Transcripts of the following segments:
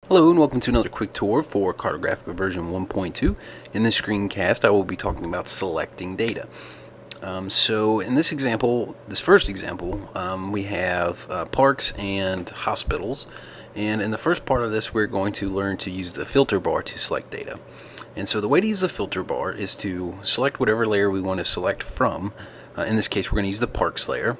Hello and welcome to another quick tour for Cartographica version 1.2. In this screencast I will be talking about selecting data. So in this example, this first example, we have parks and hospitals, and in the first part of this we're going to learn to use the filter bar to select data. And so the way to use the filter bar is to select whatever layer we want to select from. In this case we're going to use the parks layer.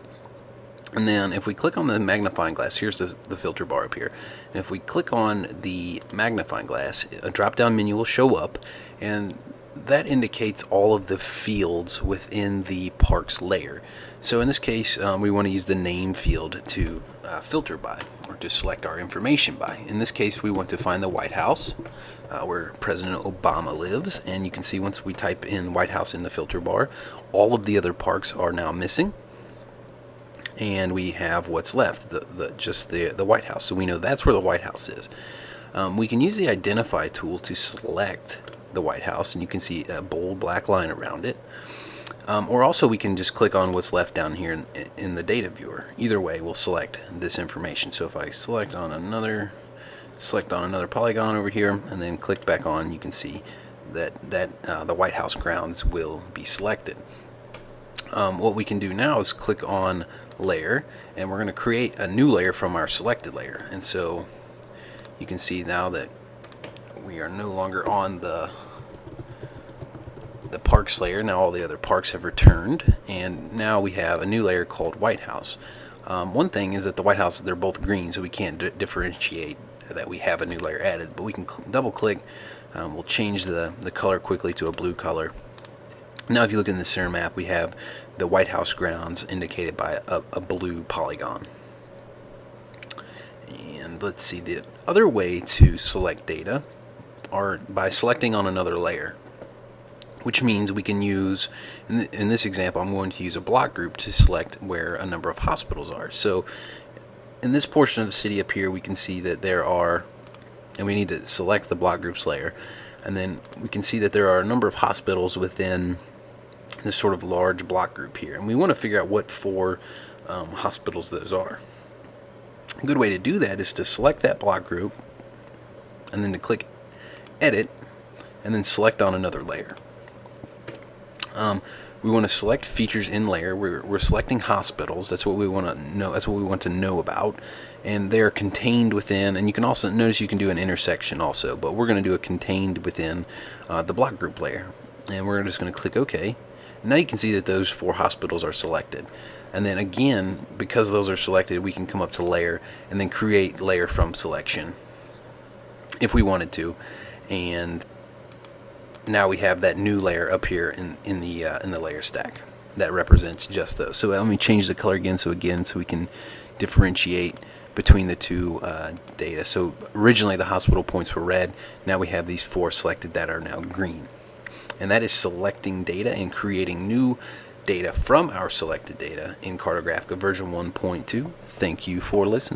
And then if we click on the magnifying glass, here's the filter bar up here. And if we click on the magnifying glass, a drop-down menu will show up, and that indicates all of the fields within the parks layer. So in this case, we want to use the name field to filter by, or to select our information by. In this case, we want to find the White House, where President Obama lives. And you can see once we type in White House in the filter bar, all of the other parks are now missing. And we have what's left, just the White House. So we know that's where the White House is. We can use the Identify tool to select the White House, and you can see a bold black line around it. Or also we can just click on what's left down here in the data viewer. Either way, we'll select this information. So if I select on another polygon over here, and then click back on, you can see that the White House grounds will be selected. What we can do now is click on layer, and we're going to create a new layer from our selected layer. And so you can see now that we are no longer on the parks layer. Now all the other parks have returned, and now we have a new layer called White House. One thing is that the White House, they're both green, so we can't differentiate that we have a new layer added, but we can double click. We'll change the color quickly to a blue color. Now if you look in the center map, we have the White House grounds indicated by a blue polygon. And let's see, the other way to select data are by selecting on another layer, which means we can use, in this example, I'm going to use a block group to select where a number of hospitals are. So in this portion of the city up here, we can see that there are, and we need to select the block groups layer, and then we can see that there are a number of hospitals within this sort of large block group here, and we want to figure out what four hospitals those are. A good way to do that is to select that block group, and then to click edit, and then select on another layer. We want to select features in layer. We're selecting hospitals. That's what we want to know. That's what we want to know about, and they're contained within. And you can also notice you can do an intersection also, but we're going to do a contained within the block group layer, and we're just going to click OK. Now you can see that those four hospitals are selected. And then again, because those are selected, we can come up to layer and then create layer from selection if we wanted to. And now we have that new layer up here in the layer stack that represents just those. So let me change the color again, so we can differentiate between the two data. So originally the hospital points were red. Now we have these four selected that are now green. And that is selecting data and creating new data from our selected data in Cartographica version 1.2. Thank you for listening.